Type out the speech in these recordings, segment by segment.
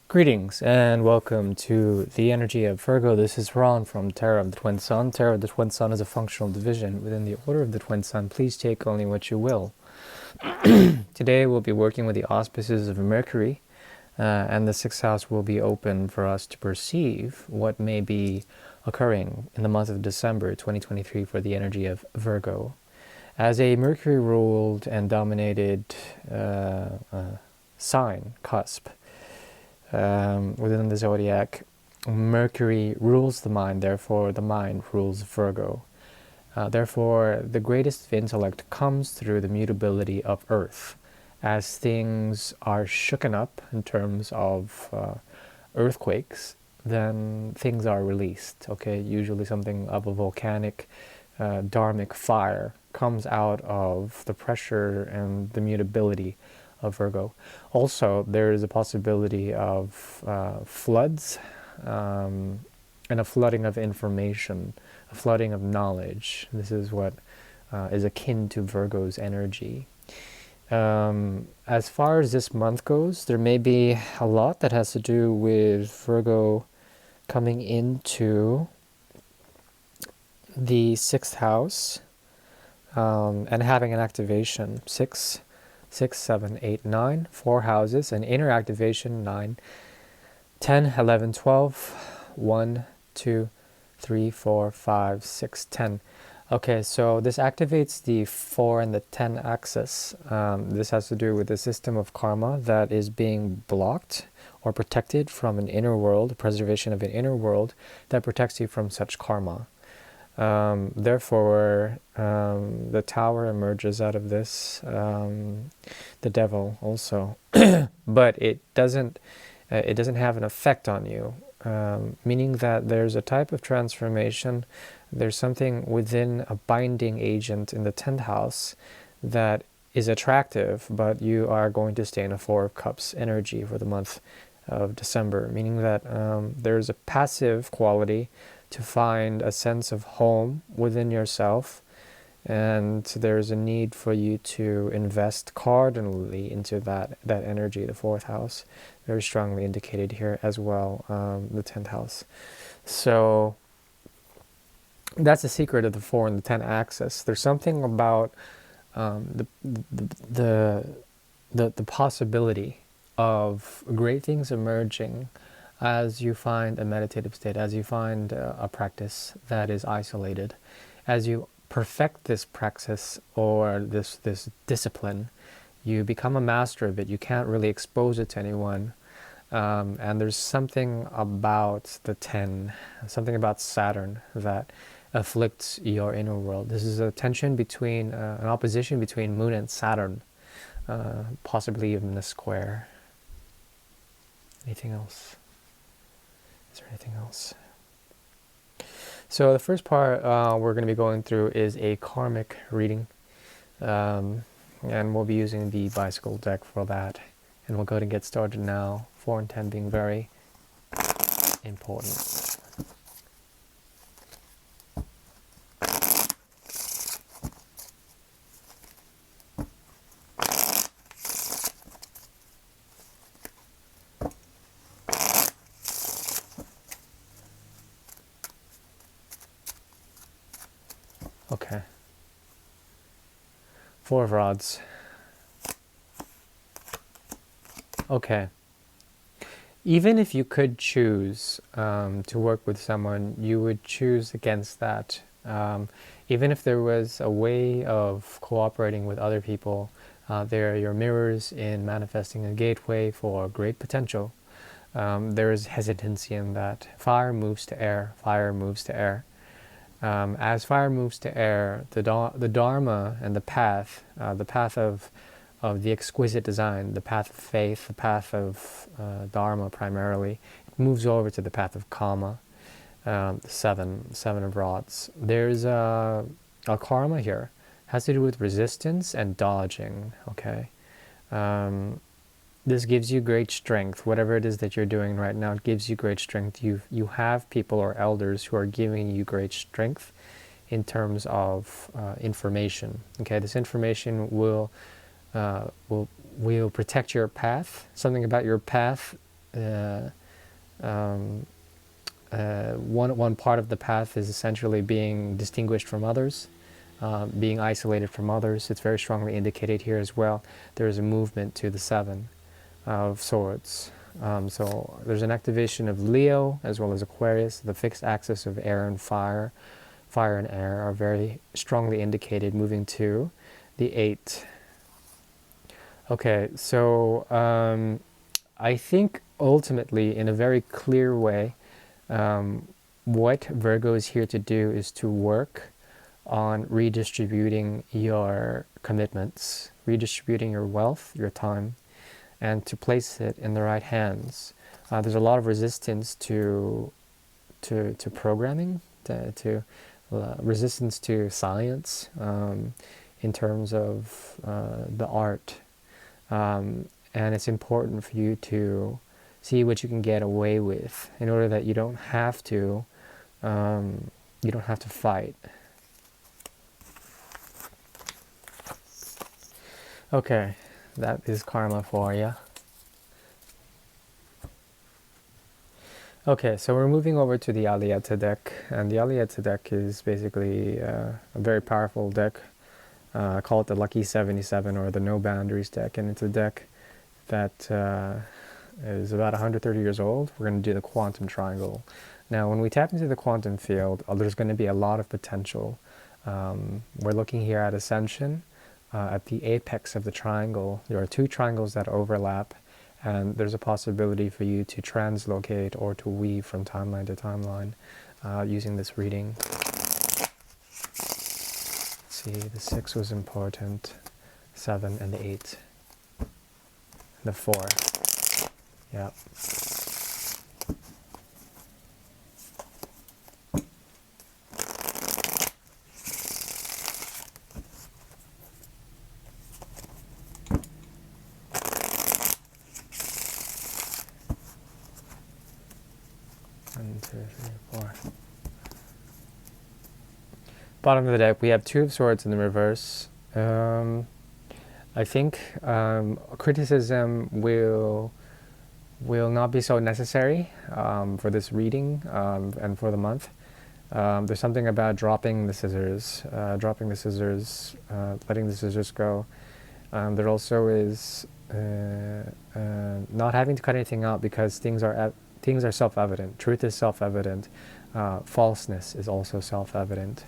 Greetings and welcome to the energy of Virgo. This is Ron from Tarot of the Twin Sun. Tarot of the Twin Sun is a functional division within the Order of the Twin Sun. Please take only what you will. Today we'll be working with the auspices of Mercury, and the sixth house will be open for us to perceive what may be occurring in the month of December 2023 for the energy of Virgo. As a Mercury ruled and dominated sign, cusp, within the zodiac, Mercury rules the mind, therefore the mind rules Virgo. Therefore, the greatest of intellect comes through the mutability of Earth. As things are shooken up in terms of earthquakes, then things are released. Okay, usually something of a volcanic, dharmic fire comes out of the pressure and the mutability of Virgo. Also, there is a possibility of floods and a flooding of information, a flooding of knowledge. This is what is akin to Virgo's energy. As far as this month goes, there may be a lot that has to do with Virgo coming into the sixth house and having an activation. 6, 7, 8, 9, 4 houses, and inner activation 9, 10, 11, 12, 1, 2, 3, 4, 5, 6, 10. Okay, so this activates the 4 and the 10 axis. This has to do with the system of karma that is being blocked or protected from an inner world, preservation of an inner world that protects you from such karma. Therefore, the tower emerges out of this, the devil also, but it doesn't have an effect on you, meaning that there's a type of transformation. There's something within a binding agent in the 10th house that is attractive, but you are going to stay in a 4 of Cups energy for the month of December, meaning that there's a passive quality to find a sense of home within yourself, and there's a need for you to invest cardinally into that energy, the 4th house, very strongly indicated here as well, the 10th house. So that's the secret of the 4 and the 10 axis. There's something about the possibility of great things emerging as you find a meditative state, as you find a practice that is isolated, as you perfect this praxis or this discipline, you become a master of it. You can't really expose it to anyone. And there's something about the 10, something about Saturn that afflicts your inner world. This is a tension between, an opposition between Moon and Saturn, possibly even a square. Anything else? Is there anything else? So the first part we're going to be going through is a karmic reading, and we'll be using the bicycle deck for that. And we'll go ahead and get started now, 4 and 10 being very important. Okay. 4 of rods. Okay. Even if you could choose to work with someone, you would choose against that. Even if there was a way of cooperating with other people, they're your mirrors in manifesting a gateway for great potential. There is hesitancy in that. Fire moves to air. Fire moves to air. As fire moves to air, the dharma and the path of the exquisite design, the path of faith, the path of dharma primarily, it moves over to the path of karma, the seven of rods. There's a karma here. It has to do with resistance and dodging, okay? This gives you great strength. Whatever it is that you're doing right now, it gives you great strength. You have people or elders who are giving you great strength in terms of information. Okay, this information will protect your path. Something about your path uh, um, one part of the path is essentially being distinguished from others, being isolated from others. It's very strongly indicated here as well. There is a movement to the Seven of Swords. So there's an activation of Leo as well as Aquarius. The fixed axis of air and fire, fire and air are very strongly indicated, moving to the 8. Okay, so I think ultimately, in a very clear way, what Virgo is here to do is to work on redistributing your commitments, redistributing your wealth, your time, and to place it in the right hands. There's a lot of resistance to programming, to resistance to science, in terms of the art, and it's important for you to see what you can get away with in order that you don't have to fight. Okay, that is karma for you. Okay, so we're moving over to the Alietta deck, and the Alietta deck is basically a very powerful deck. I call it the Lucky 77 or the No Boundaries deck, and it's a deck that is about 130 years old. We're going to do the quantum triangle. Now, when we tap into the quantum field, there's going to be a lot of potential. We're looking here at ascension. At the apex of the triangle, there are two triangles that overlap, and there's a possibility for you to translocate or to weave from timeline to timeline using this reading. Let's see, the 6 was important, 7 and the 8, and the 4. Yep. Bottom of the deck, we have 2 of Swords in the reverse. I think criticism will not be so necessary for this reading and for the month. There's something about dropping the scissors, letting the scissors go. There also is not having to cut anything out because things are self-evident. Truth is self-evident. Falseness is also self-evident.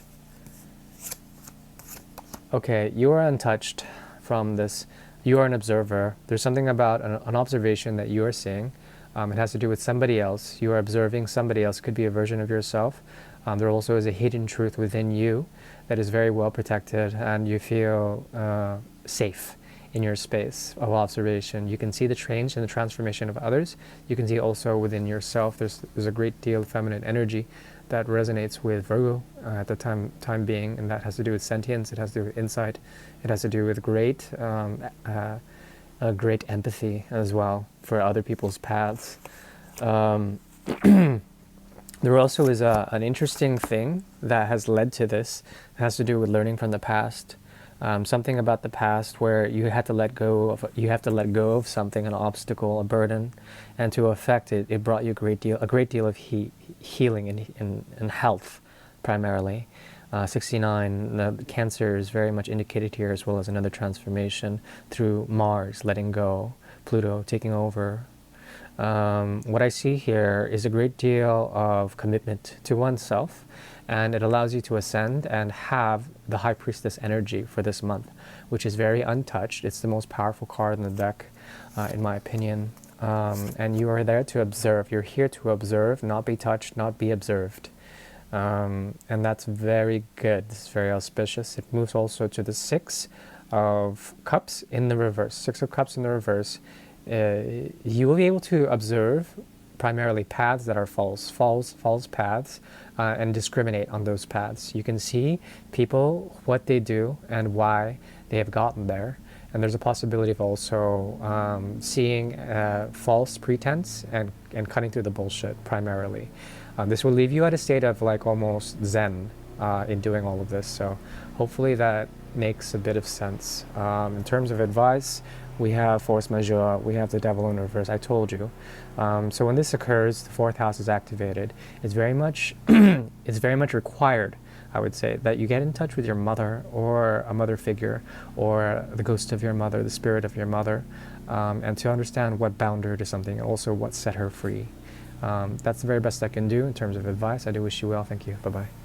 Okay, you are untouched from this. You are an observer. There's something about an observation that you are seeing. It has to do with somebody else. You are observing somebody else. It could be a version of yourself. There also is a hidden truth within you that is very well protected, and you feel safe in your space of observation. You can see the change and the transformation of others. You can see also within yourself. There's a great deal of feminine energy that resonates with Virgo at the time being, and that has to do with sentience. It has to do with insight. It has to do with great empathy as well for other people's paths. There also is an interesting thing that has led to this. It has to do with learning from the past. Something about the past where you have to let go of something, an obstacle, a burden, and to affect it, it brought you a great deal of healing and health, primarily. 69, the Cancer is very much indicated here, as well as another transformation through Mars letting go, Pluto taking over. What I see here is a great deal of commitment to oneself, and it allows you to ascend and have the High Priestess energy for this month, which is very untouched. It's the most powerful card in the deck, in my opinion. And you are there to observe. You're here to observe, not be touched, not be observed. And that's very good. It's very auspicious. It moves also to the 6 of Cups in the reverse. 6 of Cups in the reverse. You will be able to observe primarily paths that are false paths, and discriminate on those paths. You can see people, what they do, and why they have gotten there. And there's a possibility of also seeing false pretense and cutting through the bullshit, primarily. This will leave you at a state of like almost zen in doing all of this. So hopefully that makes a bit of sense. In terms of advice, we have force majeure, we have the devil in reverse. I told you. So when this occurs, the fourth house is activated. It's very much, it's very much required, I would say, that you get in touch with your mother or a mother figure or the ghost of your mother, the spirit of your mother, and to understand what bound her to something and also what set her free. That's the very best I can do in terms of advice. I do wish you well. Thank you. Bye-bye.